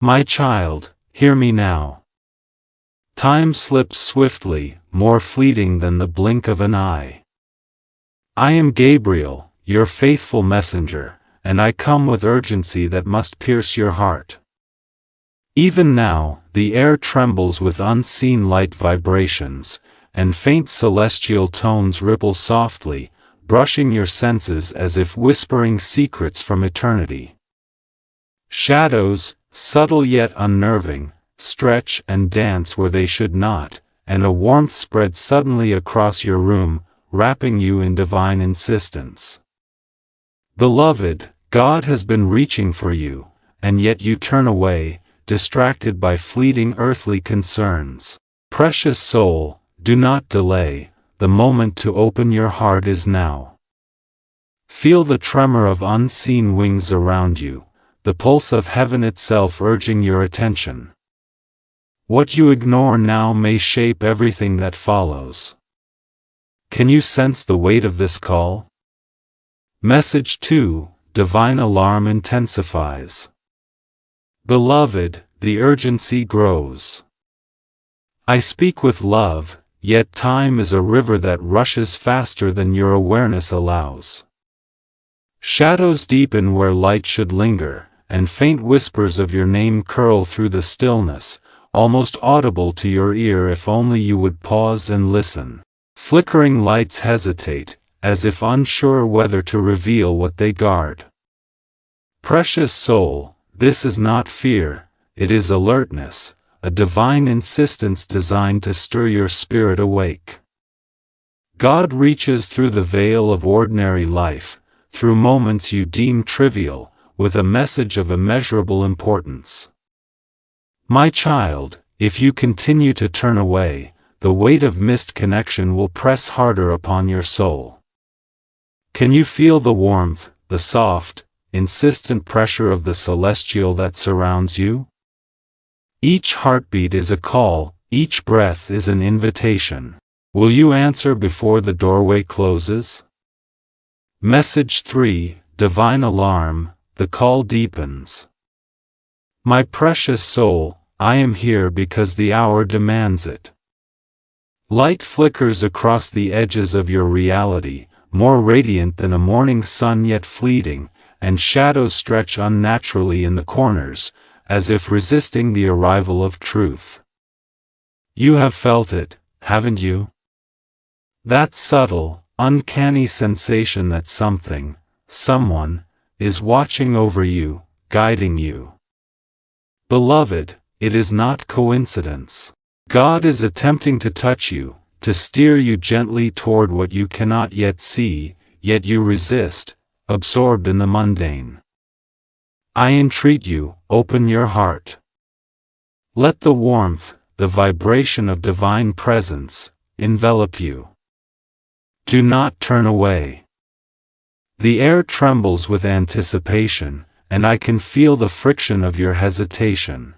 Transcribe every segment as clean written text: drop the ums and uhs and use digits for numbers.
My child, hear me now. Time slips swiftly, more fleeting than the blink of an eye. I am Gabriel, your faithful messenger, and I come with urgency that must pierce your heart. Even now, the air trembles with unseen light vibrations, and faint celestial tones ripple softly, brushing your senses as if whispering secrets from eternity. Shadows, subtle yet unnerving, stretch and dance where they should not, and a warmth spreads suddenly across your room, wrapping you in divine insistence. Beloved, God has been reaching for you, and yet you turn away, distracted by fleeting earthly concerns. Precious soul, do not delay, the moment to open your heart is now. Feel the tremor of unseen wings around you, the pulse of heaven itself urging your attention. What you ignore now may shape everything that follows. Can you sense the weight of this call? Message 2, Divine Alarm intensifies. Beloved, the urgency grows. I speak with love, yet time is a river that rushes faster than your awareness allows. Shadows deepen where light should linger, and faint whispers of your name curl through the stillness, almost audible to your ear if only you would pause and listen. Flickering lights hesitate, as if unsure whether to reveal what they guard. Precious soul, this is not fear, it is alertness, a divine insistence designed to stir your spirit awake. God reaches through the veil of ordinary life, through moments you deem trivial, with a message of immeasurable importance. My child, if you continue to turn away, the weight of missed connection will press harder upon your soul. Can you feel the warmth, the soft, insistent pressure of the celestial that surrounds you? Each heartbeat is a call, each breath is an invitation. Will you answer before the doorway closes? Message 3, Divine Alarm, the call deepens. My precious soul, I am here because the hour demands it. Light flickers across the edges of your reality, more radiant than a morning sun yet fleeting, and shadows stretch unnaturally in the corners, as if resisting the arrival of truth. You have felt it, haven't you? That subtle, uncanny sensation that something, someone, is watching over you, guiding you. Beloved, it is not coincidence. God is attempting to touch you, to steer you gently toward what you cannot yet see, yet you resist, absorbed in the mundane. I entreat you, open your heart. Let the warmth, the vibration of divine presence, envelop you. Do not turn away. The air trembles with anticipation, and I can feel the friction of your hesitation.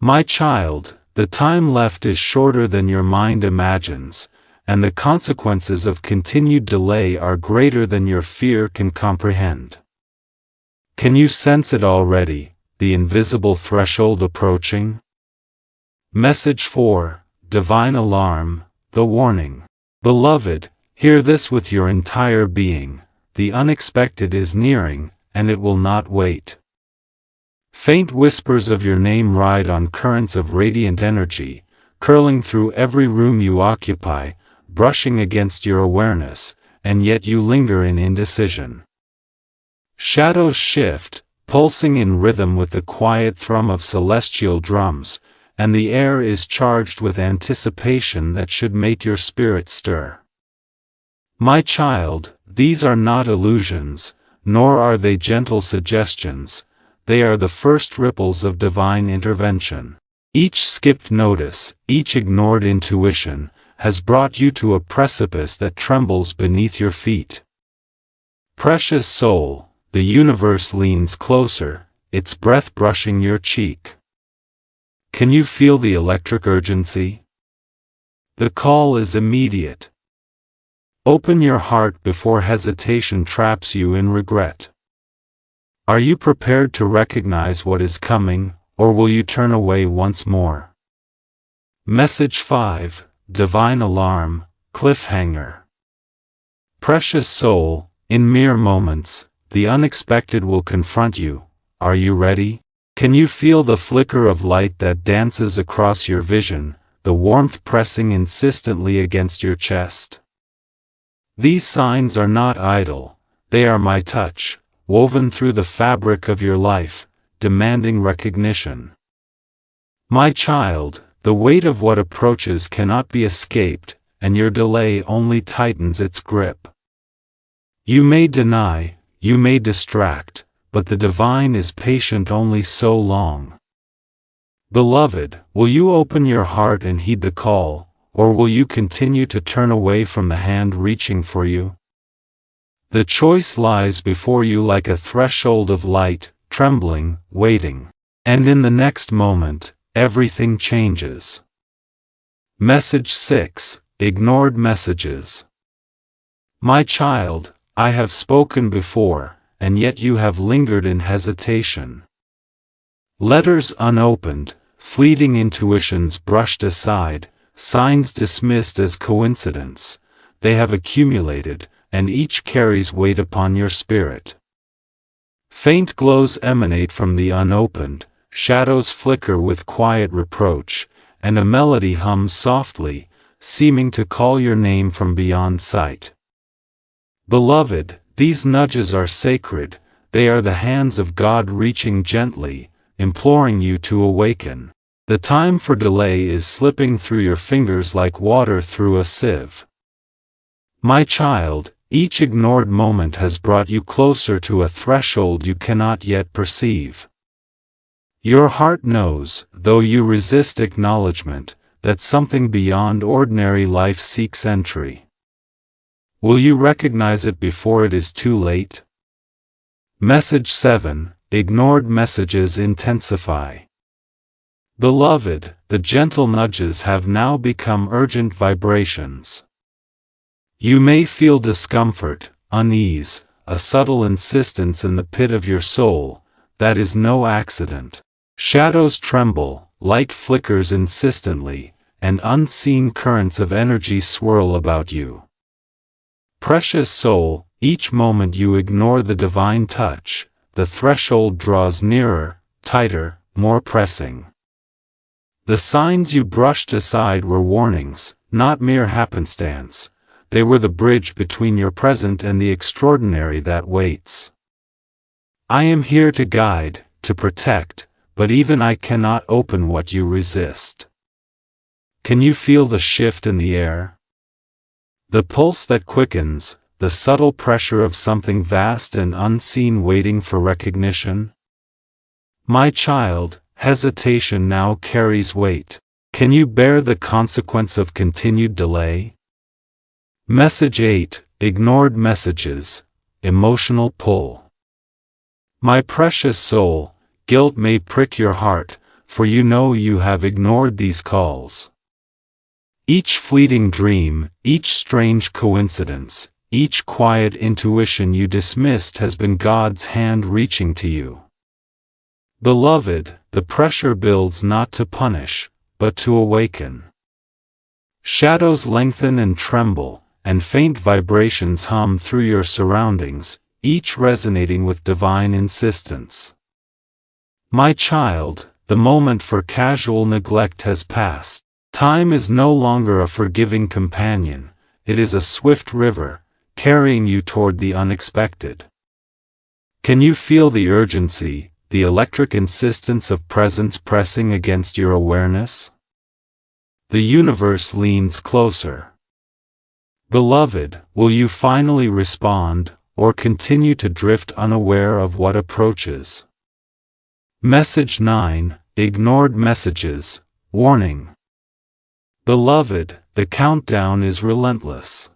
My child, the time left is shorter than your mind imagines, and the consequences of continued delay are greater than your fear can comprehend. Can you sense it already, the invisible threshold approaching? Message 4, Divine Alarm, the warning. Beloved, hear this with your entire being, the unexpected is nearing, and it will not wait. Faint whispers of your name ride on currents of radiant energy, curling through every room you occupy, brushing against your awareness, and yet you linger in indecision. Shadows shift, pulsing in rhythm with the quiet thrum of celestial drums, and the air is charged with anticipation that should make your spirit stir. My child, these are not illusions, nor are they gentle suggestions. They are the first ripples of divine intervention. Each skipped notice, each ignored intuition, has brought you to a precipice that trembles beneath your feet. Precious soul, the universe leans closer, its breath brushing your cheek. Can you feel the electric urgency? The call is immediate. Open your heart before hesitation traps you in regret. Are you prepared to recognize what is coming, or will you turn away once more? Message 5, Divine Alarm, Cliffhanger. Precious soul, in mere moments, the unexpected will confront you. Are you ready? Can you feel the flicker of light that dances across your vision, the warmth pressing insistently against your chest? These signs are not idle, they are my touch, woven through the fabric of your life, demanding recognition. My child, the weight of what approaches cannot be escaped, and your delay only tightens its grip. You may deny, you may distract, but the divine is patient only so long. Beloved, will you open your heart and heed the call, or will you continue to turn away from the hand reaching for you? The choice lies before you like a threshold of light, trembling, waiting. And in the next moment, everything changes. Message 6, Ignored Messages. My child, I have spoken before, and yet you have lingered in hesitation. Letters unopened, fleeting intuitions brushed aside, signs dismissed as coincidence, they have accumulated, and each carries weight upon your spirit. Faint glows emanate from the unopened, shadows flicker with quiet reproach, and a melody hums softly, seeming to call your name from beyond sight. Beloved, these nudges are sacred, they are the hands of God reaching gently, imploring you to awaken. The time for delay is slipping through your fingers like water through a sieve. My child, each ignored moment has brought you closer to a threshold you cannot yet perceive. Your heart knows, though you resist acknowledgement, that something beyond ordinary life seeks entry. Will you recognize it before it is too late? Message 7, Ignored Messages Intensify. Beloved, the gentle nudges have now become urgent vibrations. You may feel discomfort, unease, a subtle insistence in the pit of your soul. That is no accident. Shadows tremble, light flickers insistently, and unseen currents of energy swirl about you. Precious soul, each moment you ignore the divine touch, the threshold draws nearer, tighter, more pressing. The signs you brushed aside were warnings, not mere happenstance. They were the bridge between your present and the extraordinary that waits. I am here to guide, to protect, but even I cannot open what you resist. Can you feel the shift in the air? The pulse that quickens, the subtle pressure of something vast and unseen waiting for recognition? My child, hesitation now carries weight. Can you bear the consequence of continued delay? Message 8, Ignored Messages, Emotional Pull. My precious soul, guilt may prick your heart, for you know you have ignored these calls. Each fleeting dream, each strange coincidence, each quiet intuition you dismissed has been God's hand reaching to you. Beloved, the pressure builds not to punish, but to awaken. Shadows lengthen and tremble, and faint vibrations hum through your surroundings, each resonating with divine insistence. My child, the moment for casual neglect has passed. Time is no longer a forgiving companion, it is a swift river, carrying you toward the unexpected. Can you feel the urgency, the electric insistence of presence pressing against your awareness? The universe leans closer. Beloved, will you finally respond, or continue to drift unaware of what approaches? Message 9, Ignored Messages, Warning. Beloved, the countdown is relentless.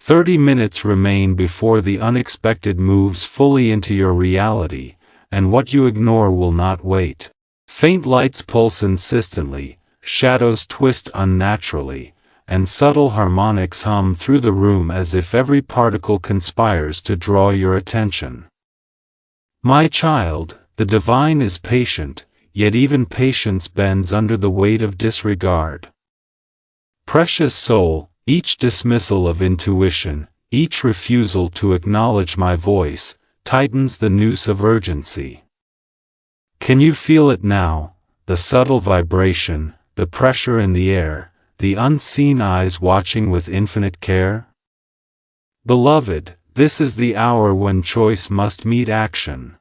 30 minutes remain before the unexpected moves fully into your reality, and what you ignore will not wait. Faint lights pulse insistently, shadows twist unnaturally, and subtle harmonics hum through the room as if every particle conspires to draw your attention. My child, the divine is patient, yet even patience bends under the weight of disregard. Precious soul, each dismissal of intuition, each refusal to acknowledge my voice, tightens the noose of urgency. Can you feel it now, the subtle vibration, the pressure in the air, the unseen eyes watching with infinite care? Beloved, this is the hour when choice must meet action.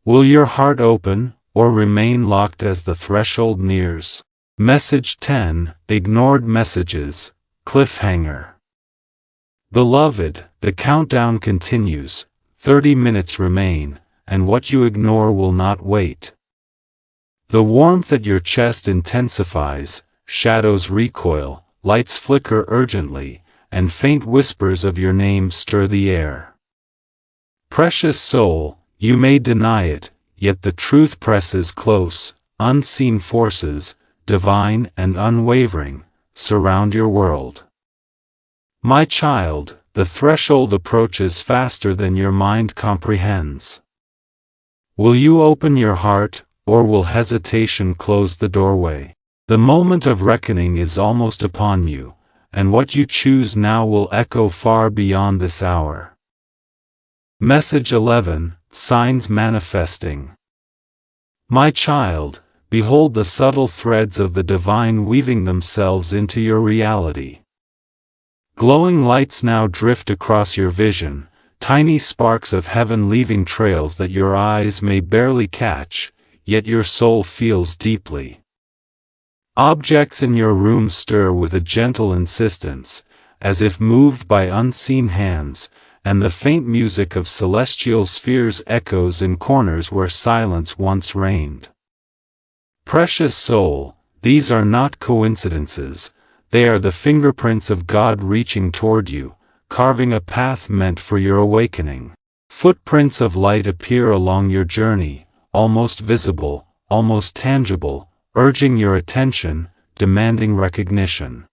Will your heart open, or remain locked as the threshold nears? Message 10, Ignored Messages, Cliffhanger. Beloved, the countdown continues, 30 minutes remain, and what you ignore will not wait. The warmth at your chest intensifies, shadows recoil, lights flicker urgently, and faint whispers of your name stir the air. Precious soul, you may deny it, yet the truth presses close, unseen forces, divine and unwavering, surround your world. My child, the threshold approaches faster than your mind comprehends. Will you open your heart, or will hesitation close the doorway? The moment of reckoning is almost upon you, and what you choose now will echo far beyond this hour. Message 11, Signs Manifesting. My child, behold the subtle threads of the divine weaving themselves into your reality. Glowing lights now drift across your vision, tiny sparks of heaven leaving trails that your eyes may barely catch, yet your soul feels deeply. Objects in your room stir with a gentle insistence, as if moved by unseen hands, and the faint music of celestial spheres echoes in corners where silence once reigned. Precious soul, these are not coincidences, they are the fingerprints of God reaching toward you, carving a path meant for your awakening. Footprints of light appear along your journey, almost visible, almost tangible, urging your attention, demanding recognition.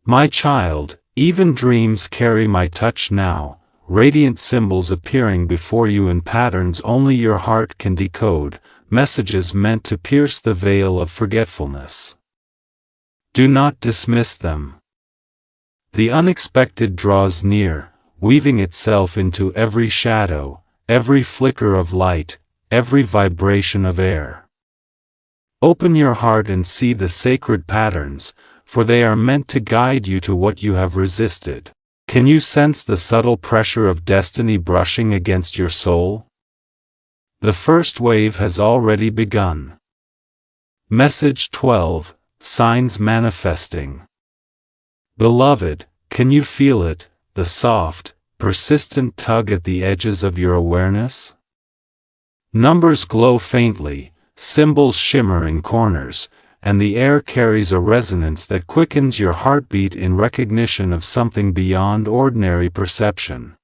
My child, even dreams carry my touch now, radiant symbols appearing before you in patterns only your heart can decode, messages meant to pierce the veil of forgetfulness. Do not dismiss them. The unexpected draws near, weaving itself into every shadow, every flicker of light, every vibration of air. Open your heart and see the sacred patterns, for they are meant to guide you to what you have resisted. Can you sense the subtle pressure of destiny brushing against your soul? The first wave has already begun. Message 12, Signs Manifesting. Beloved, can you feel it, the soft, persistent tug at the edges of your awareness? Numbers glow faintly, symbols shimmer in corners, and the air carries a resonance that quickens your heartbeat in recognition of something beyond ordinary perception.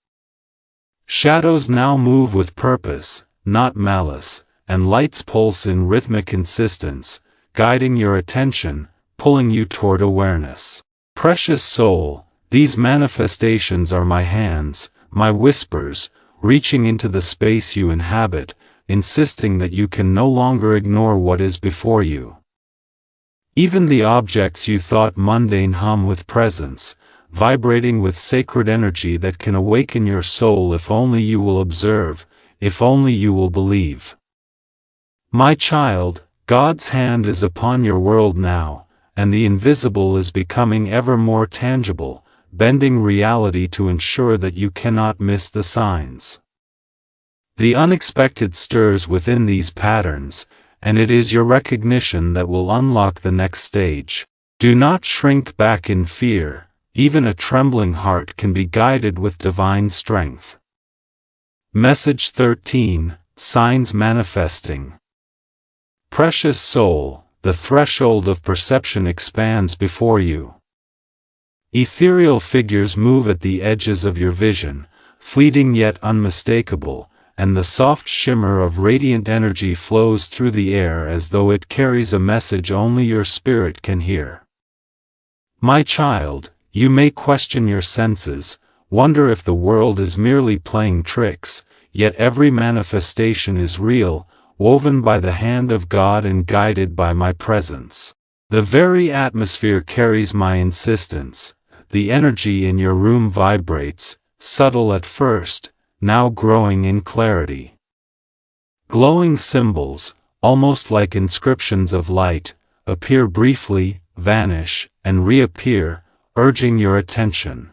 Shadows now move with purpose, not malice, and lights pulse in rhythmic insistence, guiding your attention, pulling you toward awareness. Precious soul, these manifestations are my hands, my whispers, reaching into the space you inhabit, insisting that you can no longer ignore what is before you. Even the objects you thought mundane hum with presence, vibrating with sacred energy that can awaken your soul if only you will observe, if only you will believe. My child, God's hand is upon your world now, and the invisible is becoming ever more tangible, bending reality to ensure that you cannot miss the signs. The unexpected stirs within these patterns, and it is your recognition that will unlock the next stage. Do not shrink back in fear, even a trembling heart can be guided with divine strength. Message 13, Signs Manifesting. Precious soul, the threshold of perception expands before you. Ethereal figures move at the edges of your vision, fleeting yet unmistakable, and the soft shimmer of radiant energy flows through the air as though it carries a message only your spirit can hear. My child, you may question your senses, wonder if the world is merely playing tricks, yet every manifestation is real, woven by the hand of God and guided by my presence. The very atmosphere carries my insistence. The energy in your room vibrates, subtle at first, now growing in clarity. Glowing symbols, almost like inscriptions of light, appear briefly, vanish, and reappear, urging your attention.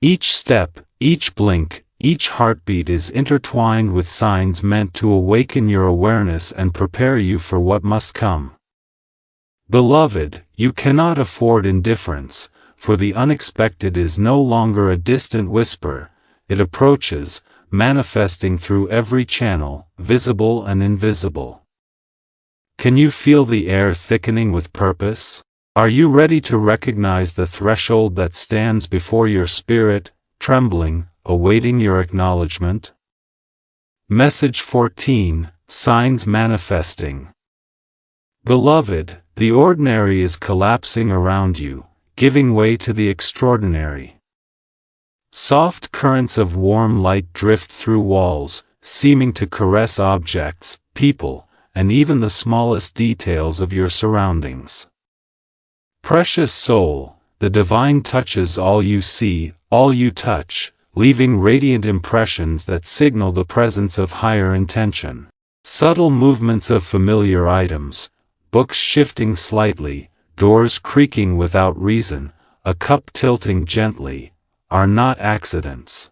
Each step, each blink, each heartbeat is intertwined with signs meant to awaken your awareness and prepare you for what must come. Beloved, you cannot afford indifference, for the unexpected is no longer a distant whisper. It approaches, manifesting through every channel, visible and invisible. Can you feel the air thickening with purpose? Are you ready to recognize the threshold that stands before your spirit, trembling, awaiting your acknowledgement? Message 14, Signs Manifesting. Beloved, the ordinary is collapsing around you, giving way to the extraordinary. Soft currents of warm light drift through walls, seeming to caress objects, people, and even the smallest details of your surroundings. Precious soul, the divine touches all you see, all you touch, leaving radiant impressions that signal the presence of higher intention. Subtle movements of familiar items, books shifting slightly, doors creaking without reason, a cup tilting gently, are not accidents.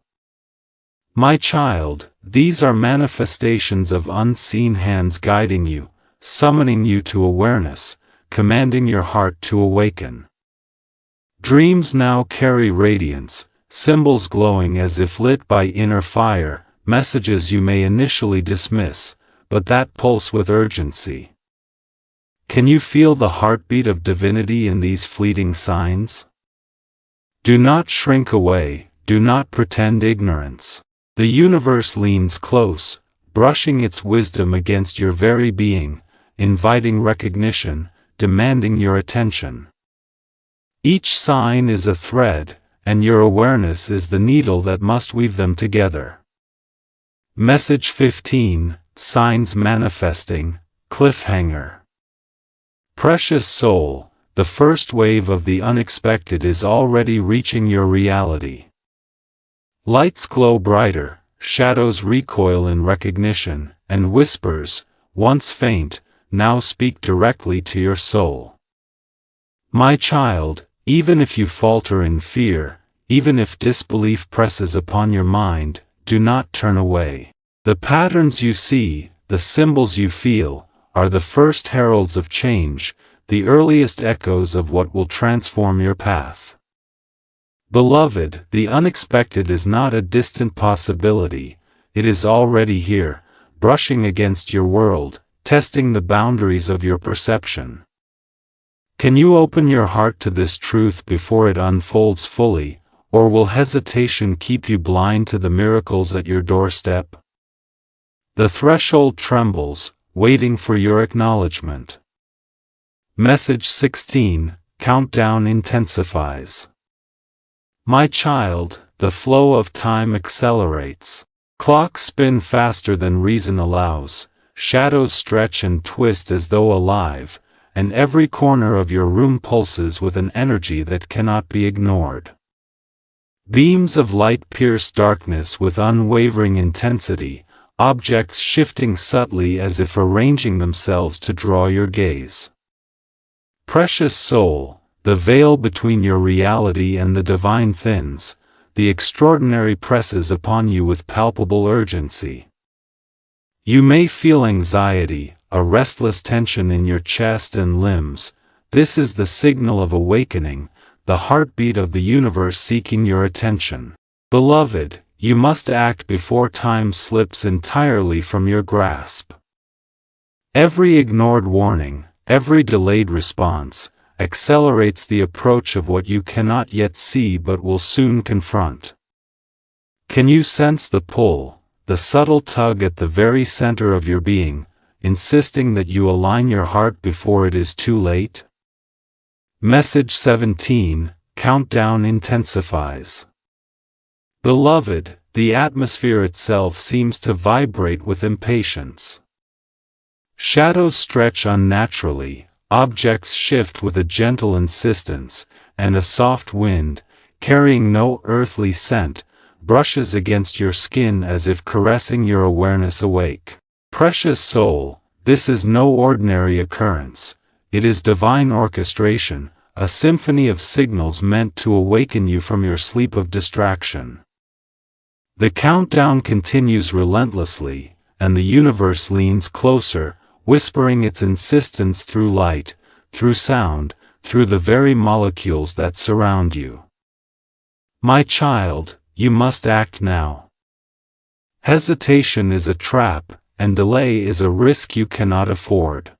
My child, these are manifestations of unseen hands guiding you, summoning you to awareness, commanding your heart to awaken. Dreams now carry radiance, symbols glowing as if lit by inner fire, messages you may initially dismiss, but that pulse with urgency. Can you feel the heartbeat of divinity in these fleeting signs? Do not shrink away, do not pretend ignorance. The universe leans close, brushing its wisdom against your very being, inviting recognition, demanding your attention. Each sign is a thread, and your awareness is the needle that must weave them together. Message 15, Signs Manifesting, Cliffhanger. Precious soul, the first wave of the unexpected is already reaching your reality. Lights glow brighter, shadows recoil in recognition, and whispers, once faint, now speak directly to your soul. My child, even if you falter in fear, even if disbelief presses upon your mind, do not turn away. The patterns you see, the symbols you feel, are the first heralds of change, the earliest echoes of what will transform your path. Beloved, the unexpected is not a distant possibility, it is already here, brushing against your world, testing the boundaries of your perception. Can you open your heart to this truth before it unfolds fully, or will hesitation keep you blind to the miracles at your doorstep? The threshold trembles, waiting for your acknowledgement. Message 16, Countdown intensifies. My child, the flow of time accelerates. Clocks spin faster than reason allows, shadows stretch and twist as though alive, and every corner of your room pulses with an energy that cannot be ignored. Beams of light pierce darkness with unwavering intensity, objects shifting subtly as if arranging themselves to draw your gaze. Precious soul, the veil between your reality and the divine thins, the extraordinary presses upon you with palpable urgency. You may feel anxiety, a restless tension in your chest and limbs. This is the signal of awakening, the heartbeat of the universe seeking your attention. Beloved, you must act before time slips entirely from your grasp. Every ignored warning, every delayed response, accelerates the approach of what you cannot yet see but will soon confront. Can you sense the pull, the subtle tug at the very center of your being, insisting that you align your heart before it is too late? Message 17, Countdown intensifies. Beloved, the atmosphere itself seems to vibrate with impatience. Shadows stretch unnaturally, objects shift with a gentle insistence, and a soft wind, carrying no earthly scent, brushes against your skin as if caressing your awareness awake. Precious soul, this is no ordinary occurrence. It is divine orchestration, a symphony of signals meant to awaken you from your sleep of distraction. The countdown continues relentlessly, and the universe leans closer, whispering its insistence through light, through sound, through the very molecules that surround you. My child, you must act now. Hesitation is a trap, and delay is a risk you cannot afford.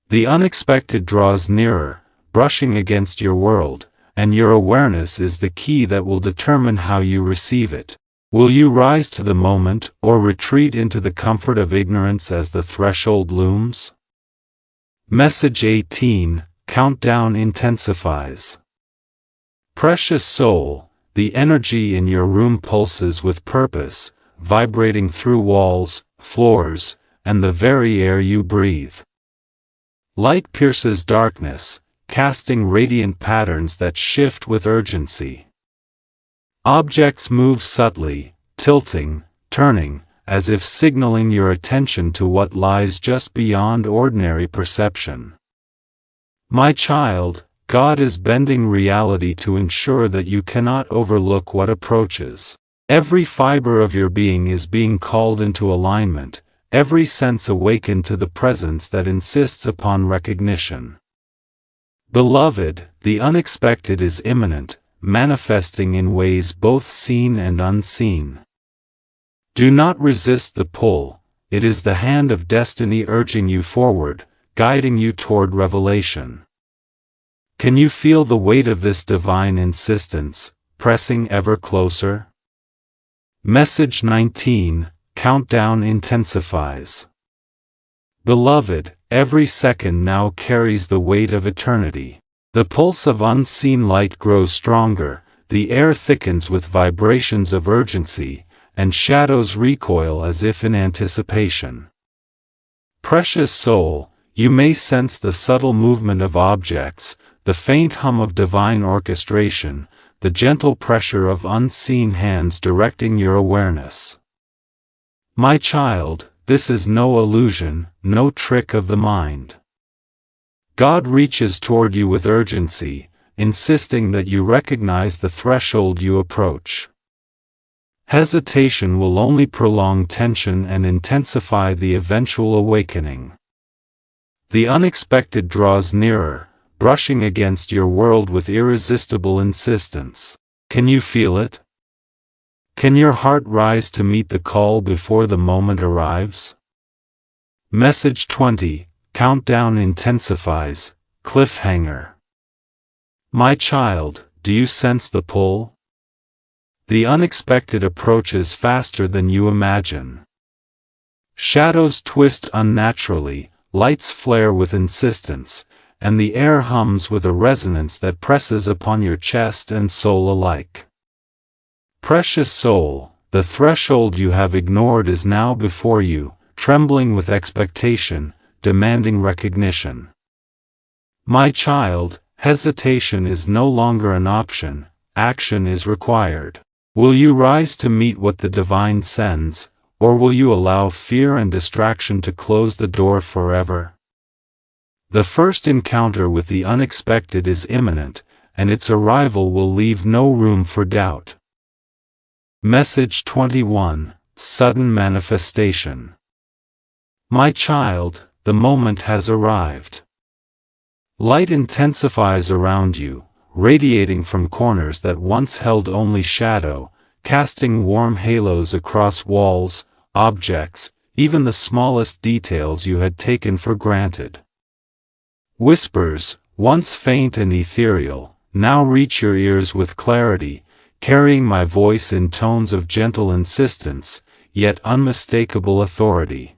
The unexpected draws nearer, brushing against your world, and your awareness is the key that will determine how you receive it. Will you rise to the moment, or retreat into the comfort of ignorance as the threshold looms? Message 18, Countdown intensifies. Precious soul, the energy in your room pulses with purpose, vibrating through walls, floors, and the very air you breathe. Light pierces darkness, casting radiant patterns that shift with urgency. Objects move subtly, tilting, turning, as if signaling your attention to what lies just beyond ordinary perception. My child, God is bending reality to ensure that you cannot overlook what approaches. Every fiber of your being is being called into alignment, every sense awakened to the presence that insists upon recognition. Beloved, the unexpected is imminent, manifesting in ways both seen and unseen. Do not resist the pull, it is the hand of destiny urging you forward, guiding you toward revelation. Can you feel the weight of this divine insistence, pressing ever closer? Message 19, Countdown intensifies. Beloved, every second now carries the weight of eternity. The pulse of unseen light grows stronger, the air thickens with vibrations of urgency, and shadows recoil as if in anticipation. Precious soul, you may sense the subtle movement of objects, the faint hum of divine orchestration, the gentle pressure of unseen hands directing your awareness. My child, this is no illusion, no trick of the mind. God reaches toward you with urgency, insisting that you recognize the threshold you approach. Hesitation will only prolong tension and intensify the eventual awakening. The unexpected draws nearer, brushing against your world with irresistible insistence. Can you feel it? Can your heart rise to meet the call before the moment arrives? Message 20, Countdown intensifies, cliffhanger. My child, do you sense the pull? The unexpected approaches faster than you imagine. Shadows twist unnaturally, lights flare with insistence, and the air hums with a resonance that presses upon your chest and soul alike. Precious soul, the threshold you have ignored is now before you, trembling with expectation, demanding recognition. My child, hesitation is no longer an option, action is required. Will you rise to meet what the divine sends, or will you allow fear and distraction to close the door forever? The first encounter with the unexpected is imminent, and its arrival will leave no room for doubt. Message 21, Sudden manifestation. My child, the moment has arrived. Light intensifies around you, radiating from corners that once held only shadow, casting warm halos across walls, objects, even the smallest details you had taken for granted. Whispers, once faint and ethereal, now reach your ears with clarity, carrying my voice in tones of gentle insistence, yet unmistakable authority.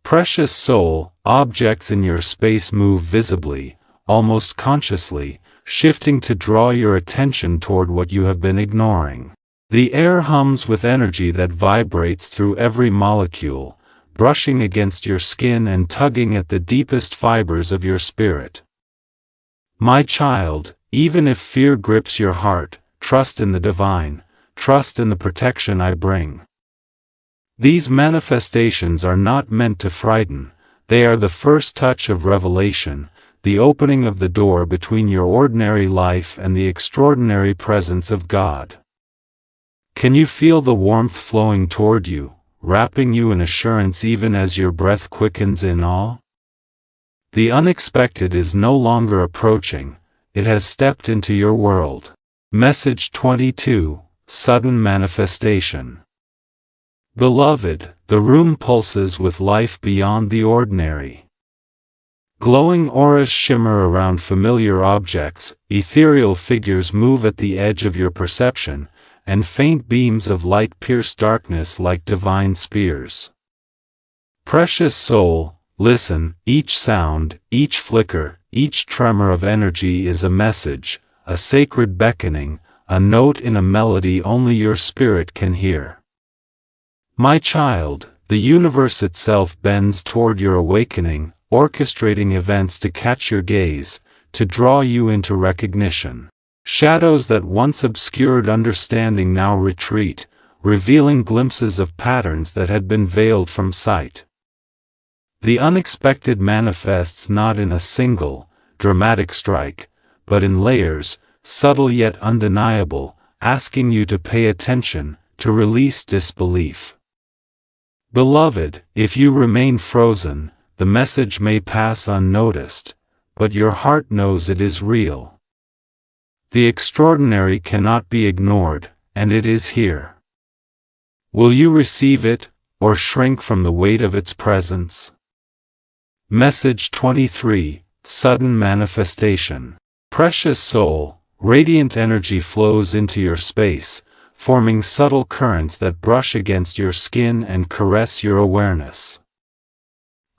Precious soul, objects in your space move visibly, almost consciously, shifting to draw your attention toward what you have been ignoring. The air hums with energy that vibrates through every molecule, brushing against your skin and tugging at the deepest fibers of your spirit. My child, even if fear grips your heart, trust in the divine, trust in the protection I bring. These manifestations are not meant to frighten, they are the first touch of revelation, the opening of the door between your ordinary life and the extraordinary presence of God. Can you feel the warmth flowing toward you, wrapping you in assurance even as your breath quickens in awe? The unexpected is no longer approaching, it has stepped into your world. Message 22, Sudden Manifestation. Beloved, the room pulses with life beyond the ordinary. Glowing auras shimmer around familiar objects, ethereal figures move at the edge of your perception, and faint beams of light pierce darkness like divine spears. Precious soul, listen, each sound, each flicker, each tremor of energy is a message, a sacred beckoning, a note in a melody only your spirit can hear. My child, the universe itself bends toward your awakening, orchestrating events to catch your gaze, to draw you into recognition. Shadows that once obscured understanding now retreat, revealing glimpses of patterns that had been veiled from sight. The unexpected manifests not in a single, dramatic strike, but in layers, subtle yet undeniable, asking you to pay attention, to release disbelief. Beloved, if you remain frozen, the message may pass unnoticed, but your heart knows it is real. The extraordinary cannot be ignored, and it is here. Will you receive it, or shrink from the weight of its presence? Message 23, Sudden Manifestation. Precious soul, radiant energy flows into your space, forming subtle currents that brush against your skin and caress your awareness.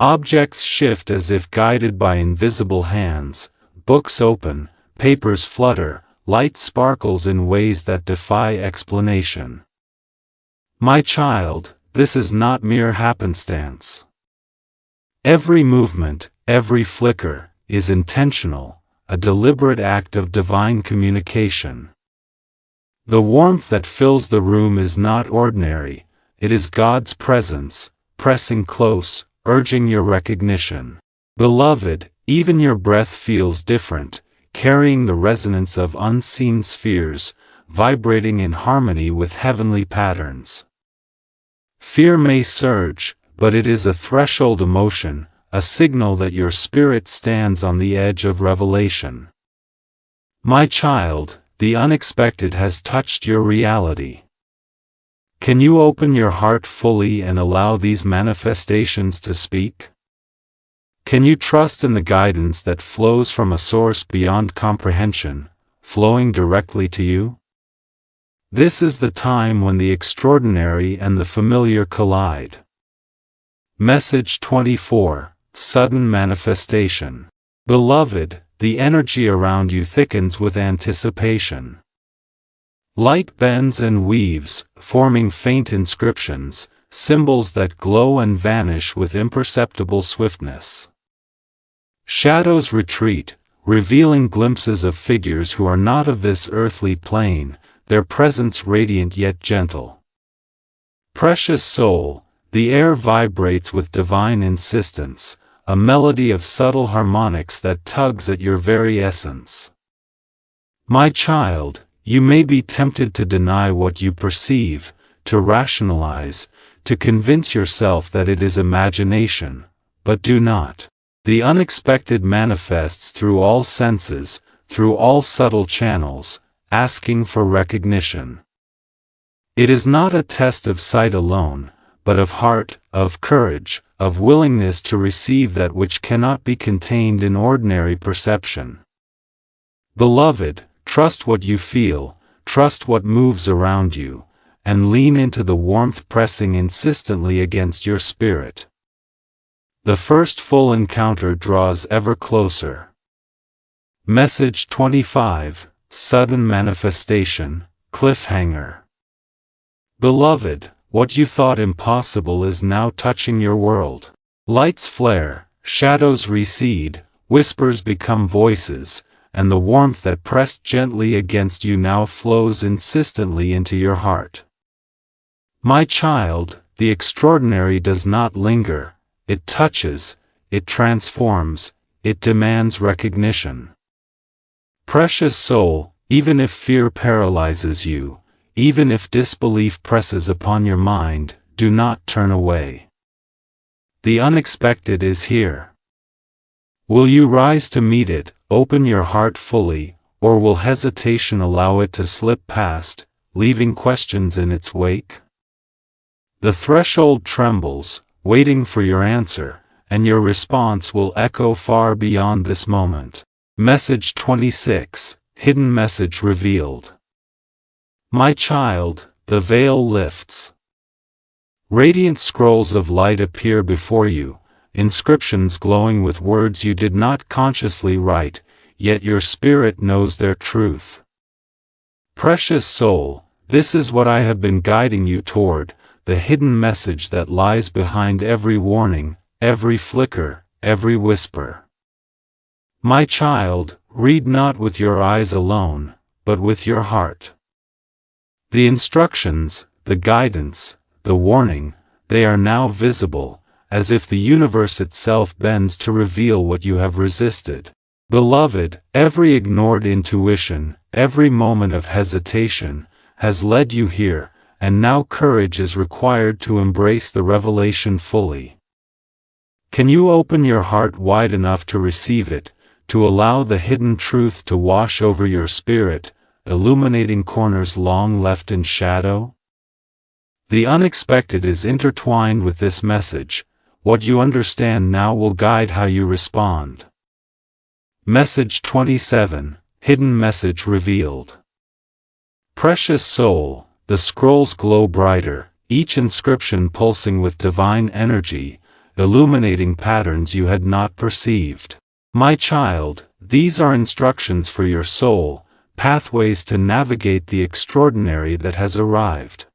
Objects shift as if guided by invisible hands, books open, papers flutter, light sparkles in ways that defy explanation. My child, this is not mere happenstance. Every movement, every flicker, is intentional, a deliberate act of divine communication. The warmth that fills the room is not ordinary, it is God's presence, pressing close, urging your recognition. Beloved, even your breath feels different, carrying the resonance of unseen spheres, vibrating in harmony with heavenly patterns. Fear may surge, but it is a threshold emotion, a signal that your spirit stands on the edge of revelation. My child, the unexpected has touched your reality. Can you open your heart fully and allow these manifestations to speak? Can you trust in the guidance that flows from a source beyond comprehension, flowing directly to you? This is the time when the extraordinary and the familiar collide. Message 24, Sudden Manifestation. Beloved, the energy around you thickens with anticipation. Light bends and weaves, forming faint inscriptions, symbols that glow and vanish with imperceptible swiftness. Shadows retreat, revealing glimpses of figures who are not of this earthly plane, their presence radiant yet gentle. Precious soul, the air vibrates with divine insistence, a melody of subtle harmonics that tugs at your very essence. My child, you may be tempted to deny what you perceive, to rationalize, to convince yourself that it is imagination, but do not. The unexpected manifests through all senses, through all subtle channels, asking for recognition. It is not a test of sight alone, but of heart, of courage, of willingness to receive that which cannot be contained in ordinary perception. Beloved, trust what you feel, trust what moves around you, and lean into the warmth pressing insistently against your spirit. The first full encounter draws ever closer. Message 25, Sudden Manifestation, Cliffhanger. Beloved, what you thought impossible is now touching your world. Lights flare, shadows recede, whispers become voices, and the warmth that pressed gently against you now flows insistently into your heart. My child, the extraordinary does not linger, it touches, it transforms, it demands recognition. Precious soul, even if fear paralyzes you, even if disbelief presses upon your mind, do not turn away. The unexpected is here. Will you rise to meet it, open your heart fully, or will hesitation allow it to slip past, leaving questions in its wake? The threshold trembles, waiting for your answer, and your response will echo far beyond this moment. Message 26, Hidden Message Revealed. My child, the veil lifts. Radiant scrolls of light appear before you, inscriptions glowing with words you did not consciously write, yet your spirit knows their truth. Precious soul, this is what I have been guiding you toward, the hidden message that lies behind every warning, every flicker, every whisper. My child, read not with your eyes alone, but with your heart. The instructions, the guidance, the warning, they are now visible, as if the universe itself bends to reveal what you have resisted. Beloved, every ignored intuition, every moment of hesitation, has led you here, and now courage is required to embrace the revelation fully. Can you open your heart wide enough to receive it, to allow the hidden truth to wash over your spirit, illuminating corners long left in shadow? The unexpected is intertwined with this message. What you understand now will guide how you respond. Message 27, Hidden Message Revealed. Precious soul, the scrolls glow brighter, each inscription pulsing with divine energy, illuminating patterns you had not perceived. My child, these are instructions for your soul, pathways to navigate the extraordinary that has arrived.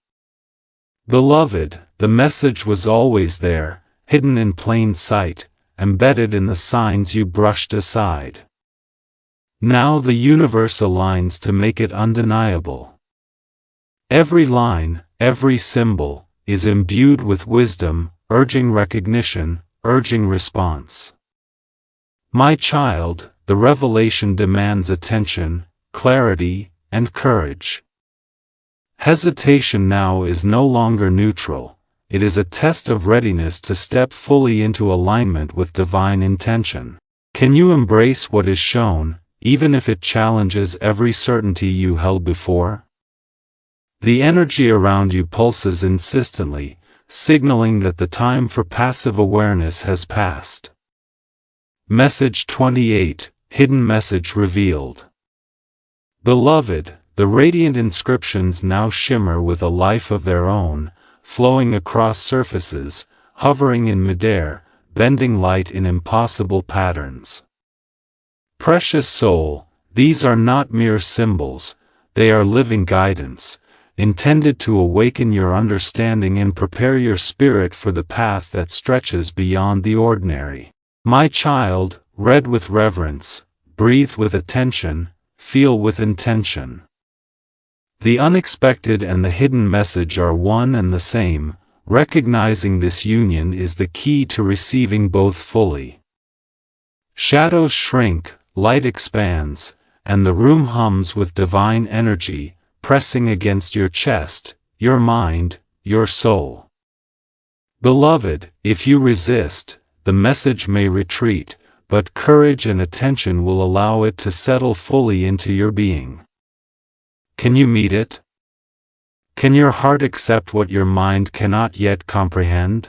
Beloved, the message was always there, hidden in plain sight, embedded in the signs you brushed aside. Now the universe aligns to make it undeniable. Every line, every symbol, is imbued with wisdom, urging recognition, urging response. My child, the revelation demands attention, clarity, and courage. Hesitation now is no longer neutral, it is a test of readiness to step fully into alignment with divine intention. Can you embrace what is shown, even if it challenges every certainty you held before? The energy around you pulses insistently, signaling that the time for passive awareness has passed. Message 28, Hidden Message Revealed. Beloved, the radiant inscriptions now shimmer with a life of their own, flowing across surfaces, hovering in midair, bending light in impossible patterns. Precious soul, these are not mere symbols, they are living guidance, intended to awaken your understanding and prepare your spirit for the path that stretches beyond the ordinary. My child, read with reverence, breathe with attention, feel with intention. The unexpected and the hidden message are one and the same, recognizing this union is the key to receiving both fully. Shadows shrink, light expands, and the room hums with divine energy, pressing against your chest, your mind, your soul. Beloved, if you resist, the message may retreat, but courage and attention will allow it to settle fully into your being. Can you meet it? Can your heart accept what your mind cannot yet comprehend?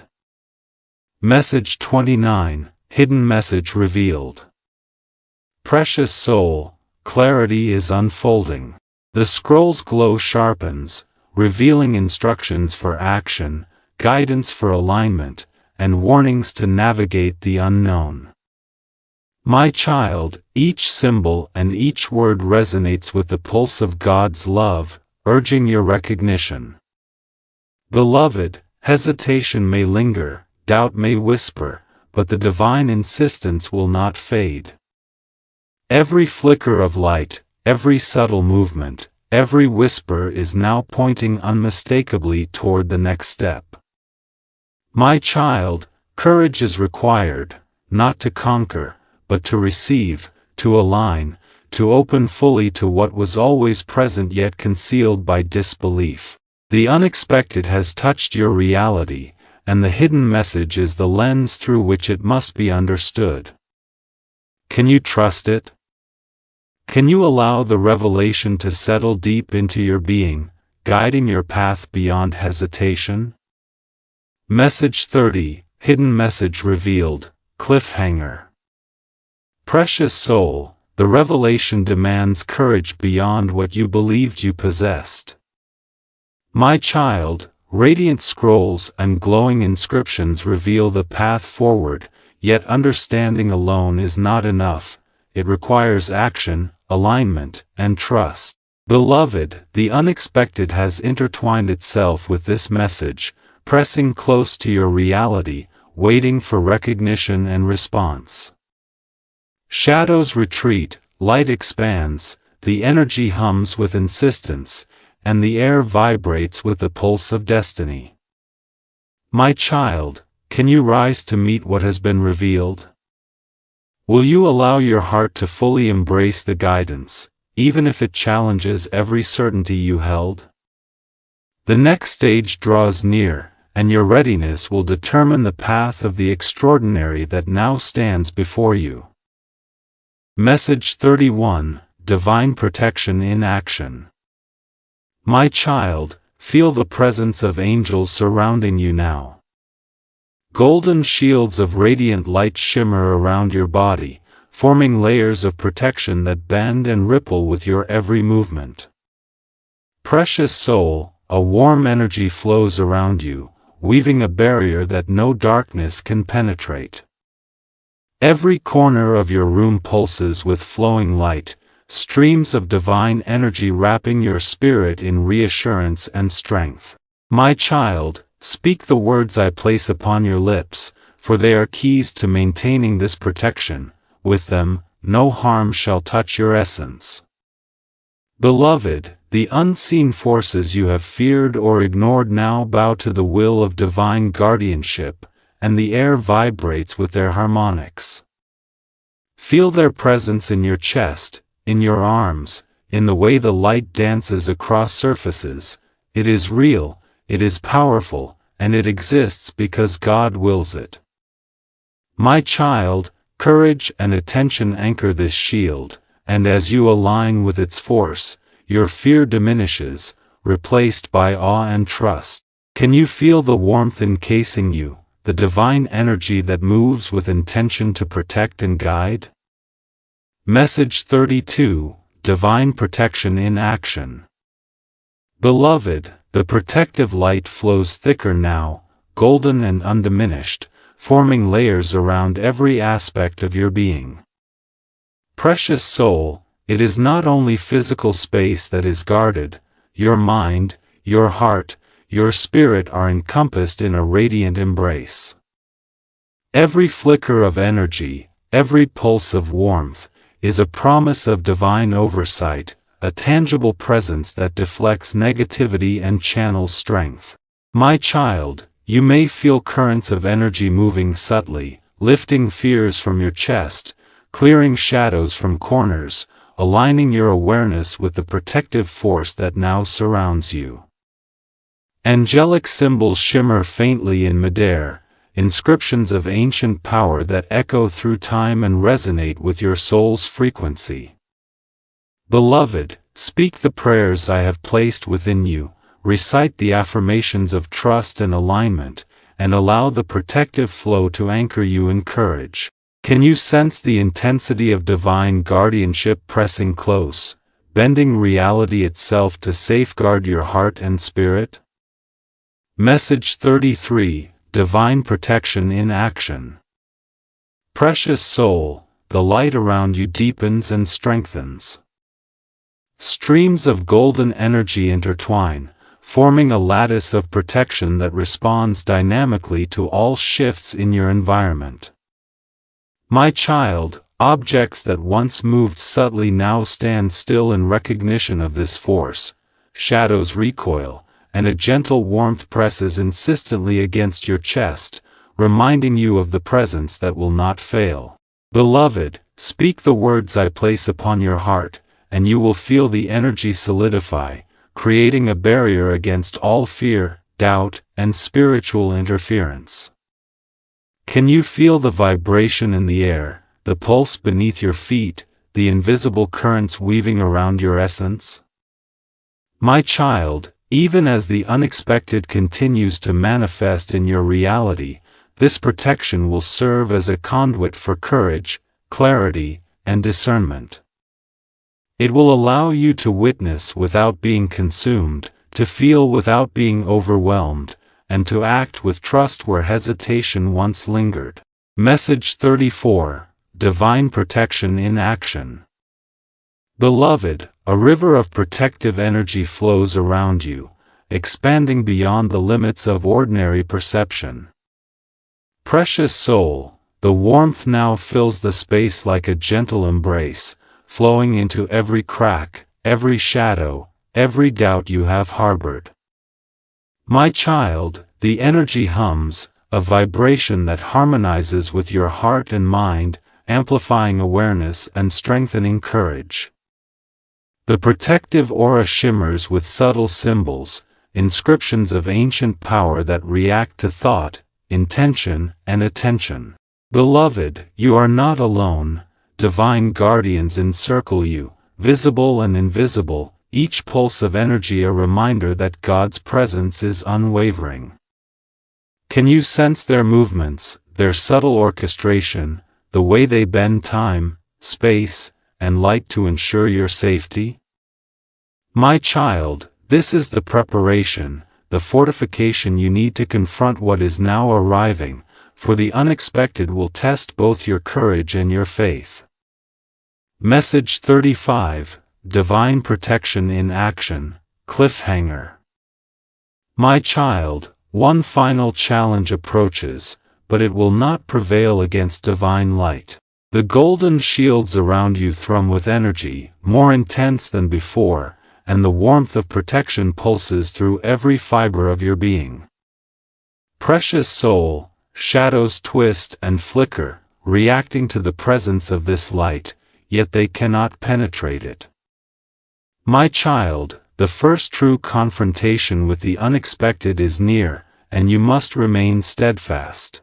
Message 29, Hidden Message Revealed. Precious soul, clarity is unfolding. The scroll's glow sharpens, revealing instructions for action, guidance for alignment, and warnings to navigate the unknown. My child, each symbol and each word resonates with the pulse of God's love, urging your recognition. Beloved, hesitation may linger, doubt may whisper, but the divine insistence will not fade. Every flicker of light, every subtle movement, every whisper is now pointing unmistakably toward the next step. My child, courage is required, not to conquer, but to receive, to align, to open fully to what was always present yet concealed by disbelief. The unexpected has touched your reality, and the hidden message is the lens through which it must be understood. Can you trust it? Can you allow the revelation to settle deep into your being, guiding your path beyond hesitation? Message 30, Hidden Message Revealed, Cliffhanger. Precious soul, the revelation demands courage beyond what you believed you possessed. My child, radiant scrolls and glowing inscriptions reveal the path forward, yet understanding alone is not enough. It requires action, alignment, and trust. Beloved, the unexpected has intertwined itself with this message, pressing close to your reality, waiting for recognition and response. Shadows retreat, light expands, the energy hums with insistence, and the air vibrates with the pulse of destiny. My child, can you rise to meet what has been revealed? Will you allow your heart to fully embrace the guidance, even if it challenges every certainty you held? The next stage draws near, and your readiness will determine the path of the extraordinary that now stands before you. Message 31, Divine Protection in Action. My child, feel the presence of angels surrounding you now. Golden shields of radiant light shimmer around your body, forming layers of protection that bend and ripple with your every movement. Precious soul, a warm energy flows around you, weaving a barrier that no darkness can penetrate. Every corner of your room pulses with flowing light, streams of divine energy wrapping your spirit in reassurance and strength. My child, speak the words I place upon your lips, for they are keys to maintaining this protection. With them, no harm shall touch your essence. Beloved, the unseen forces you have feared or ignored now bow to the will of divine guardianship, and the air vibrates with their harmonics. Feel their presence in your chest, in your arms, in the way the light dances across surfaces. It is real, it is powerful, and it exists because God wills it. My child, courage and attention anchor this shield, and as you align with its force, your fear diminishes, replaced by awe and trust. Can you feel the warmth encasing you, the divine energy that moves with intention to protect and guide? Message 32, Divine Protection in Action. Beloved, the protective light flows thicker now, golden and undiminished, forming layers around every aspect of your being. Precious soul, it is not only physical space that is guarded, your mind, your heart, your spirit are encompassed in a radiant embrace. Every flicker of energy, every pulse of warmth, is a promise of divine oversight, a tangible presence that deflects negativity and channels strength. My child, you may feel currents of energy moving subtly, lifting fears from your chest, clearing shadows from corners, aligning your awareness with the protective force that now surrounds you. Angelic symbols shimmer faintly in midair, inscriptions of ancient power that echo through time and resonate with your soul's frequency. Beloved, speak the prayers I have placed within you, recite the affirmations of trust and alignment, and allow the protective flow to anchor you in courage. Can you sense the intensity of divine guardianship pressing close, bending reality itself to safeguard your heart and spirit? Message 33, Divine Protection in Action. Precious soul, the light around you deepens and strengthens. Streams of golden energy intertwine, forming a lattice of protection that responds dynamically to all shifts in your environment. My child, objects that once moved subtly now stand still in recognition of this force, shadows recoil, and a gentle warmth presses insistently against your chest, reminding you of the presence that will not fail. Beloved, speak the words I place upon your heart, and you will feel the energy solidify, creating a barrier against all fear, doubt, and spiritual interference. Can you feel the vibration in the air, the pulse beneath your feet, the invisible currents weaving around your essence? My child, even as the unexpected continues to manifest in your reality, this protection will serve as a conduit for courage, clarity, and discernment. It will allow you to witness without being consumed, to feel without being overwhelmed, and to act with trust where hesitation once lingered. Message 34: Divine Protection in Action. Beloved, a river of protective energy flows around you, expanding beyond the limits of ordinary perception. Precious soul, the warmth now fills the space like a gentle embrace, flowing into every crack, every shadow, every doubt you have harbored. My child, the energy hums, a vibration that harmonizes with your heart and mind, amplifying awareness and strengthening courage. The protective aura shimmers with subtle symbols, inscriptions of ancient power that react to thought, intention, and attention. Beloved, you are not alone. Divine guardians encircle you, visible and invisible, each pulse of energy a reminder that God's presence is unwavering. Can you sense their movements, their subtle orchestration, the way they bend time, space, and light to ensure your safety? My child, this is the preparation, the fortification you need to confront what is now arriving, for the unexpected will test both your courage and your faith. Message 35: Divine Protection in Action, Cliffhanger. My child, one final challenge approaches, but it will not prevail against divine light. The golden shields around you thrum with energy, more intense than before, and the warmth of protection pulses through every fiber of your being. Precious soul, shadows twist and flicker, reacting to the presence of this light, yet they cannot penetrate it. My child, the first true confrontation with the unexpected is near, and you must remain steadfast.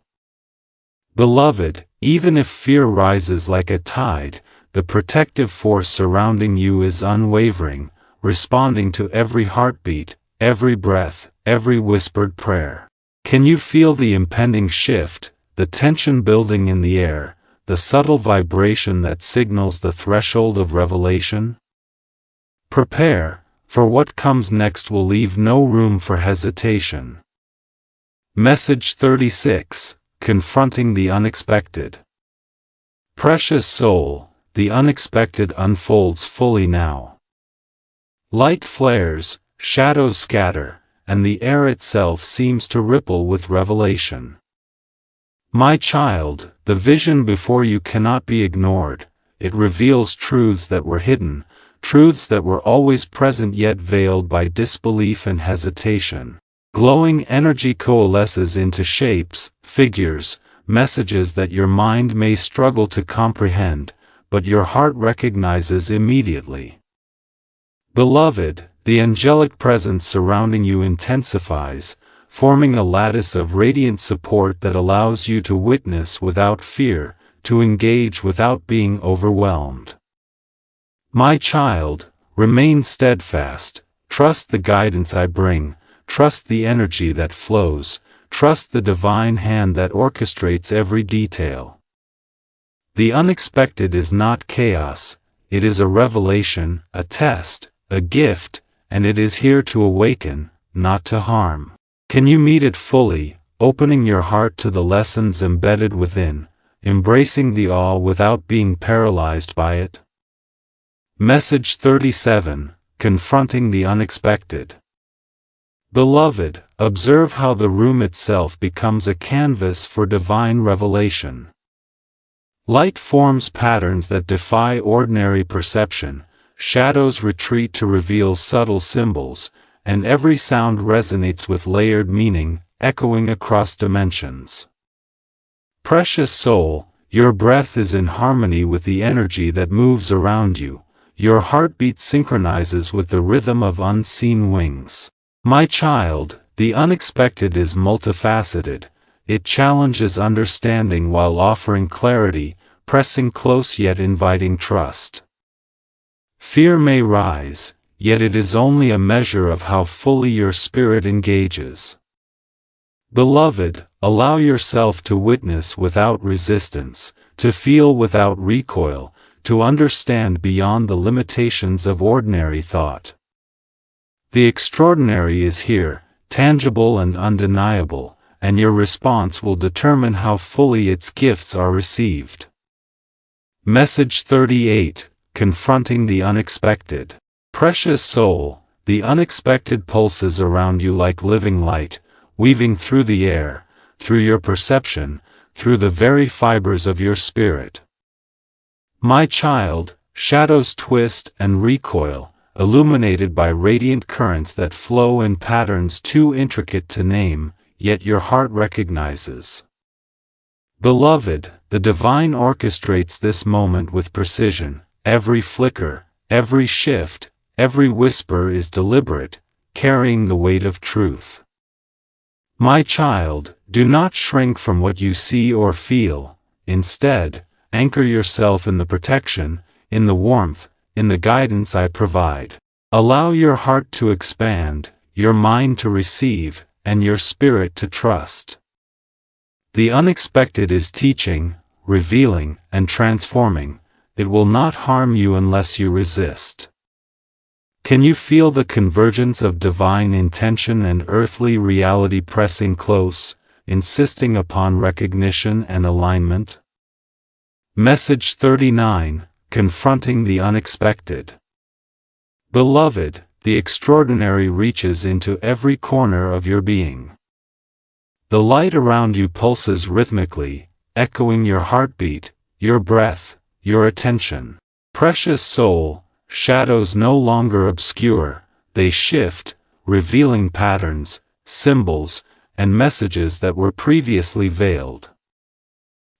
Beloved, even if fear rises like a tide, the protective force surrounding you is unwavering, responding to every heartbeat, every breath, every whispered prayer. Can you feel the impending shift, the tension building in the air, the subtle vibration that signals the threshold of revelation? Prepare, for what comes next will leave no room for hesitation. Message 36: Confronting the Unexpected. Precious soul, the unexpected unfolds fully now. Light flares, shadows scatter, and the air itself seems to ripple with revelation. My child, the vision before you cannot be ignored. It reveals truths that were hidden, truths that were always present yet veiled by disbelief and hesitation. Glowing energy coalesces into shapes, figures, messages that your mind may struggle to comprehend, but your heart recognizes immediately. Beloved, the angelic presence surrounding you intensifies, forming a lattice of radiant support that allows you to witness without fear, to engage without being overwhelmed. My child, remain steadfast, trust the guidance I bring, trust the energy that flows, trust the divine hand that orchestrates every detail. The unexpected is not chaos, it is a revelation, a test, a gift, and it is here to awaken, not to harm. Can you meet it fully, opening your heart to the lessons embedded within, embracing the awe without being paralyzed by it? Message 37: Confronting the Unexpected. Beloved, observe how the room itself becomes a canvas for divine revelation. Light forms patterns that defy ordinary perception, shadows retreat to reveal subtle symbols, and every sound resonates with layered meaning, echoing across dimensions. Precious soul, your breath is in harmony with the energy that moves around you. Your heartbeat synchronizes with the rhythm of unseen wings. My child, the unexpected is multifaceted. It challenges understanding while offering clarity, pressing close yet inviting trust. Fear may rise, yet it is only a measure of how fully your spirit engages. Beloved, allow yourself to witness without resistance, to feel without recoil, to understand beyond the limitations of ordinary thought. The extraordinary is here, tangible and undeniable, and your response will determine how fully its gifts are received. Message 38, Confronting the Unexpected. Precious soul, the unexpected pulses around you like living light, weaving through the air, through your perception, through the very fibers of your spirit. My child, shadows twist and recoil, illuminated by radiant currents that flow in patterns too intricate to name, yet your heart recognizes. Beloved, the divine orchestrates this moment with precision. Every flicker, every shift, every whisper is deliberate, carrying the weight of truth. My child, do not shrink from what you see or feel. Instead, anchor yourself in the protection, in the warmth, in the guidance I provide. Allow your heart to expand, your mind to receive, and your spirit to trust. The unexpected is teaching, revealing, and transforming. It will not harm you unless you resist. Can you feel the convergence of divine intention and earthly reality pressing close, insisting upon recognition and alignment? Message 39, Confronting the Unexpected. Beloved, the extraordinary reaches into every corner of your being. The light around you pulses rhythmically, echoing your heartbeat, your breath, your attention. Precious soul, shadows no longer obscure, they shift, revealing patterns, symbols, and messages that were previously veiled.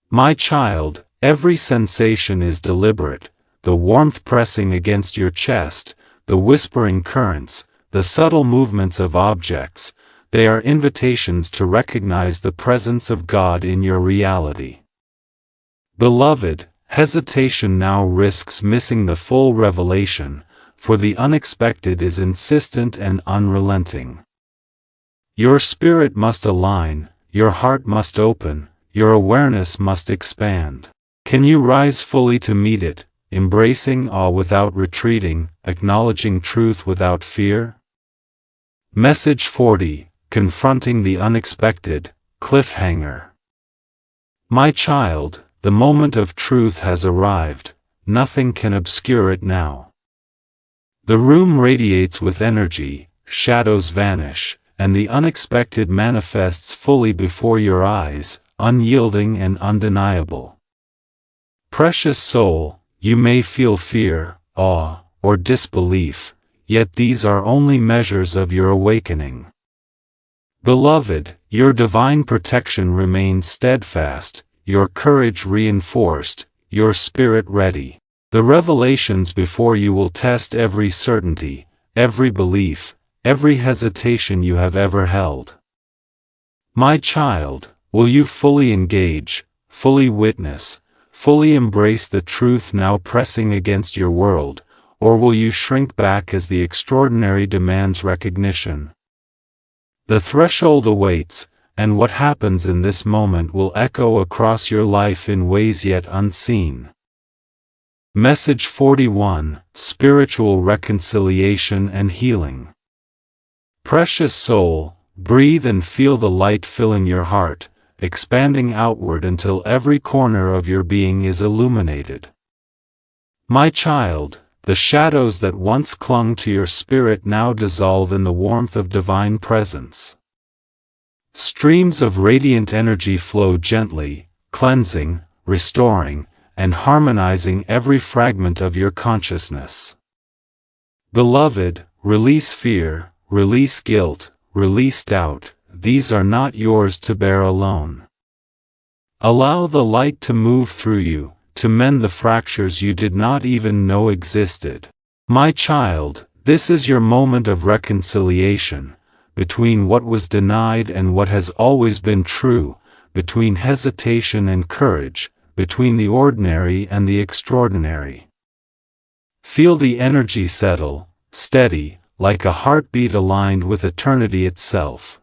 My child, every sensation is deliberate, the warmth pressing against your chest, the whispering currents, the subtle movements of objects, they are invitations to recognize the presence of God in your reality. Beloved, hesitation now risks missing the full revelation, for the unexpected is insistent and unrelenting. Your spirit must align, your heart must open, your awareness must expand. Can you rise fully to meet it, embracing awe without retreating, acknowledging truth without fear? Message 40, Confronting the Unexpected, Cliffhanger. My child, the moment of truth has arrived, nothing can obscure it now. The room radiates with energy, shadows vanish, and the unexpected manifests fully before your eyes, unyielding and undeniable. Precious soul, you may feel fear, awe, or disbelief, yet these are only measures of your awakening. Beloved, your divine protection remains steadfast, your courage reinforced, your spirit ready. The revelations before you will test every certainty, every belief, every hesitation you have ever held. My child, will you fully engage, fully witness, fully embrace the truth now pressing against your world, or will you shrink back as the extraordinary demands recognition? The threshold awaits, and what happens in this moment will echo across your life in ways yet unseen. Message 41, Spiritual Reconciliation and Healing. Precious soul, breathe and feel the light filling your heart, expanding outward until every corner of your being is illuminated. My child, the shadows that once clung to your spirit now dissolve in the warmth of divine presence. Streams of radiant energy flow gently, cleansing, restoring, and harmonizing every fragment of your consciousness. Beloved, release fear, release guilt, release doubt. These are not yours to bear alone. Allow the light to move through you, to mend the fractures you did not even know existed. My child, this is your moment of reconciliation, between what was denied and what has always been true, between hesitation and courage, between the ordinary and the extraordinary. Feel the energy settle, steady, like a heartbeat aligned with eternity itself.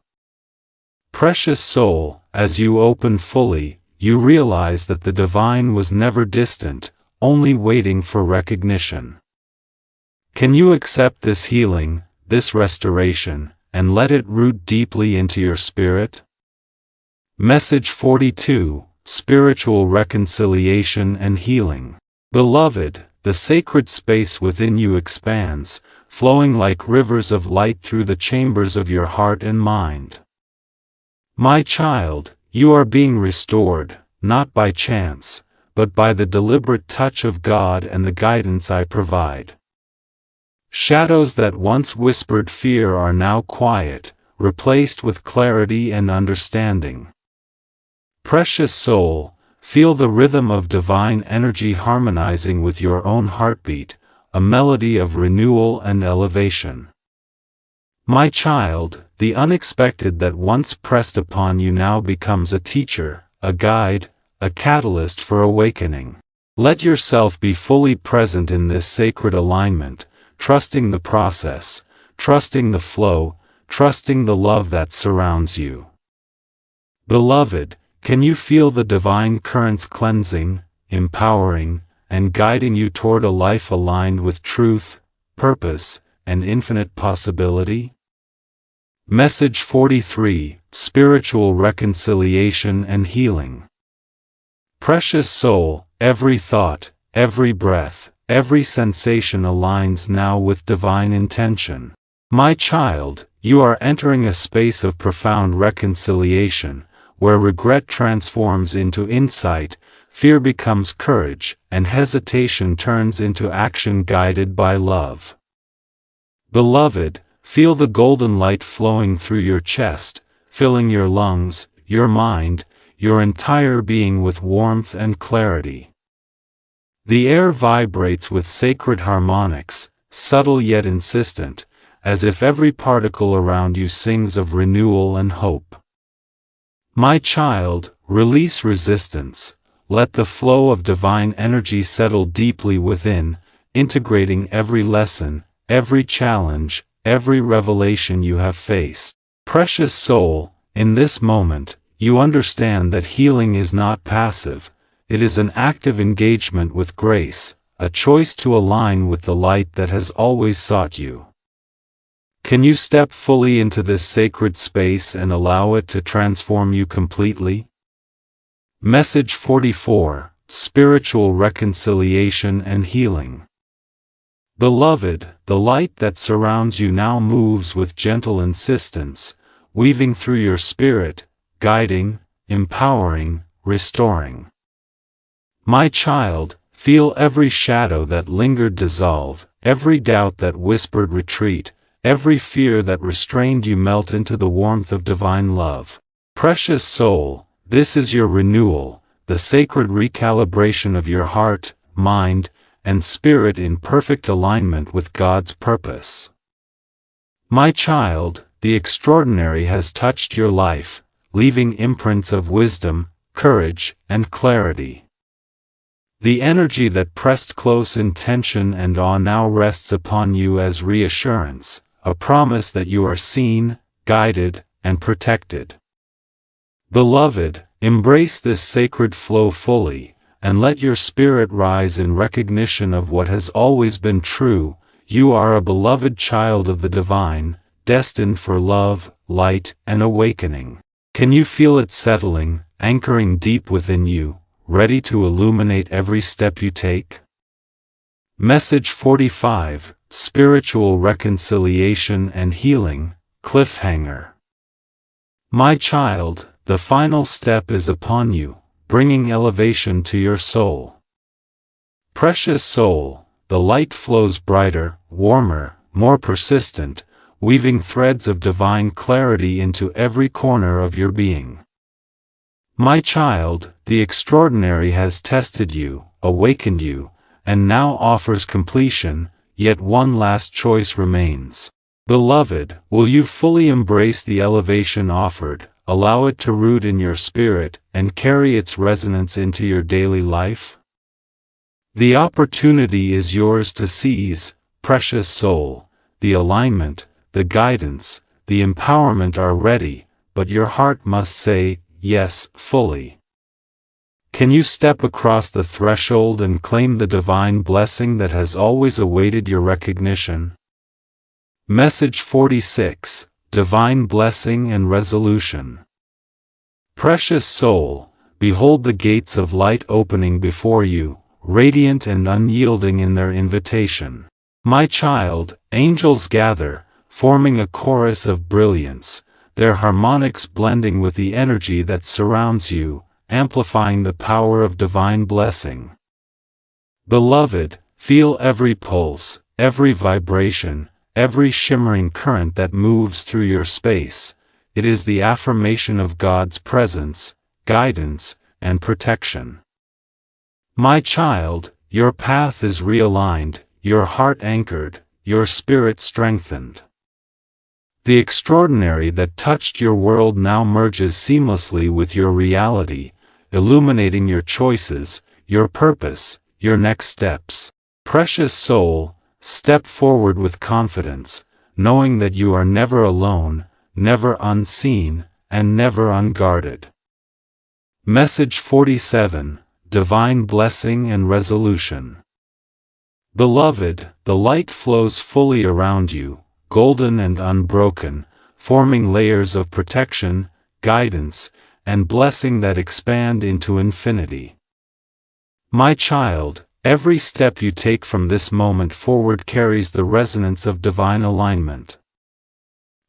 Precious soul, as you open fully, you realize that the divine was never distant, only waiting for recognition. Can you accept this healing, this restoration, and let it root deeply into your spirit? Message 42, Spiritual Reconciliation and Healing. Beloved, the sacred space within you expands, flowing like rivers of light through the chambers of your heart and mind. My child, you are being restored, not by chance, but by the deliberate touch of God and the guidance I provide. Shadows that once whispered fear are now quiet, replaced with clarity and understanding. Precious soul, feel the rhythm of divine energy harmonizing with your own heartbeat, a melody of renewal and elevation. My child, the unexpected that once pressed upon you now becomes a teacher, a guide, a catalyst for awakening. Let yourself be fully present in this sacred alignment, trusting the process, trusting the flow, trusting the love that surrounds you. Beloved, can you feel the divine currents cleansing, empowering, and guiding you toward a life aligned with truth, purpose, and infinite possibility? Message 43, Spiritual Reconciliation and Healing. Precious soul, every thought, every breath, every sensation aligns now with divine intention. My child, you are entering a space of profound reconciliation, where regret transforms into insight, fear becomes courage, and hesitation turns into action guided by love. Beloved, feel the golden light flowing through your chest, filling your lungs, your mind, your entire being with warmth and clarity. The air vibrates with sacred harmonics, subtle yet insistent, as if every particle around you sings of renewal and hope. My child, release resistance, let the flow of divine energy settle deeply within, integrating every lesson, every challenge, every revelation you have faced. Precious soul, in this moment, you understand that healing is not passive, it is an active engagement with grace, a choice to align with the light that has always sought you. Can you step fully into this sacred space and allow it to transform you completely? Message 44, Spiritual Reconciliation and Healing. Beloved, the light that surrounds you now moves with gentle insistence, weaving through your spirit, guiding, empowering, restoring. My child, feel every shadow that lingered dissolve, every doubt that whispered retreat, every fear that restrained you melt into the warmth of divine love. Precious soul, this is your renewal, the sacred recalibration of your heart, mind, and spirit in perfect alignment with God's purpose. My child, the extraordinary has touched your life, leaving imprints of wisdom, courage, and clarity. The energy that pressed close in tension and awe now rests upon you as reassurance, a promise that you are seen, guided, and protected. Beloved, embrace this sacred flow fully, and let your spirit rise in recognition of what has always been true. You are a beloved child of the divine, destined for love, light, and awakening. Can you feel it settling, anchoring deep within you, ready to illuminate every step you take? Message 45, Spiritual Reconciliation and Healing, Cliffhanger. My child, the final step is upon you, bringing elevation to your soul. Precious soul, the light flows brighter, warmer, more persistent, weaving threads of divine clarity into every corner of your being. My child, the extraordinary has tested you, awakened you, and now offers completion, yet one last choice remains. Beloved, will you fully embrace the elevation offered, allow it to root in your spirit, and carry its resonance into your daily life? The opportunity is yours to seize, precious soul. The alignment, the guidance, the empowerment are ready, but your heart must say, yes, fully. Can you step across the threshold and claim the divine blessing that has always awaited your recognition? Message 46, Divine Blessing and Resolution. Precious soul, behold the gates of light opening before you, radiant and unyielding in their invitation. My child, angels gather, forming a chorus of brilliance, their harmonics blending with the energy that surrounds you, amplifying the power of divine blessing. Beloved, feel every pulse, every vibration, every shimmering current that moves through your space. It is the affirmation of God's presence, guidance, and protection. My child, your path is realigned, your heart anchored, your spirit strengthened. The extraordinary that touched your world now merges seamlessly with your reality, illuminating your choices, your purpose, your next steps. Precious soul, step forward with confidence, knowing that you are never alone, never unseen, and never unguarded. Message 47, Divine Blessing and Resolution. Beloved, the light flows fully around you, golden and unbroken, forming layers of protection, guidance, and blessing that expand into infinity. My child, every step you take from this moment forward carries the resonance of divine alignment.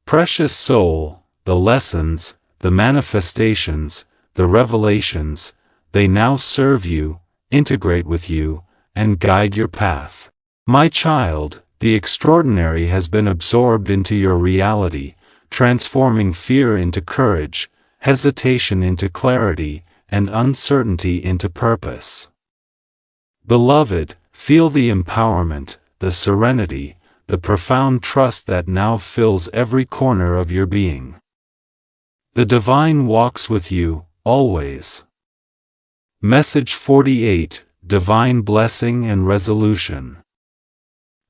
Precious soul, the lessons, the manifestations, the revelations, they now serve you, integrate with you, and guide your path. My child, the extraordinary has been absorbed into your reality, transforming fear into courage, hesitation into clarity, and uncertainty into purpose. Beloved, feel the empowerment, the serenity, the profound trust that now fills every corner of your being. The divine walks with you, always. Message 48, Divine Blessing and Resolution.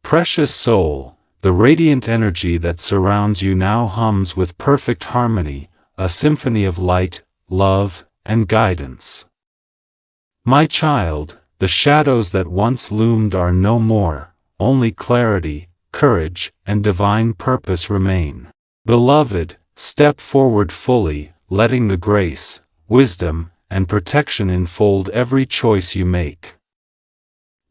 Precious soul, the radiant energy that surrounds you now hums with perfect harmony, a symphony of light, love, and guidance. My child, the shadows that once loomed are no more, only clarity, courage, and divine purpose remain. Beloved, step forward fully, letting the grace, wisdom, and protection enfold every choice you make.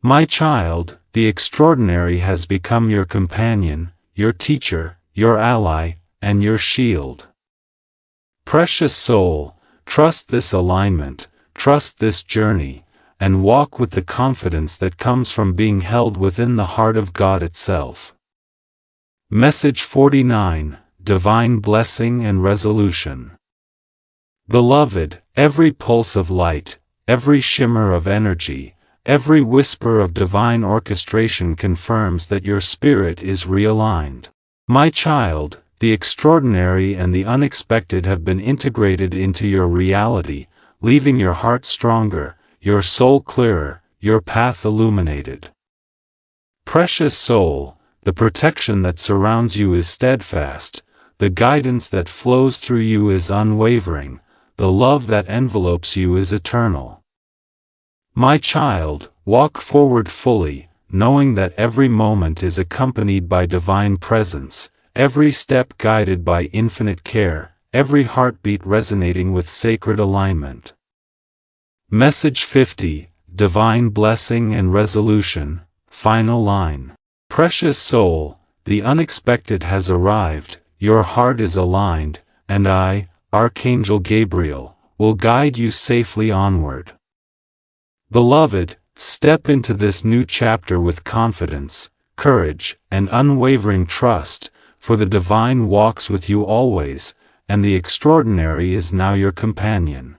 My child, the extraordinary has become your companion, your teacher, your ally, and your shield. Precious soul, trust this alignment, trust this journey, and walk with the confidence that comes from being held within the heart of God itself. Message 49, Divine Blessing and Resolution. Beloved, every pulse of light, every shimmer of energy, every whisper of divine orchestration confirms that your spirit is realigned. My child, the extraordinary and the unexpected have been integrated into your reality, leaving your heart stronger, your soul clearer, your path illuminated. Precious soul, the protection that surrounds you is steadfast, the guidance that flows through you is unwavering, the love that envelopes you is eternal. My child, walk forward fully, knowing that every moment is accompanied by divine presence, every step guided by infinite care, every heartbeat resonating with sacred alignment. Message 50, Divine Blessing and Resolution, Final line. Precious soul, the unexpected has arrived, your heart is aligned, and I, Archangel Gabriel, will guide you safely onward. Beloved, step into this new chapter with confidence, courage, and unwavering trust, for the divine walks with you always, and the extraordinary is now your companion.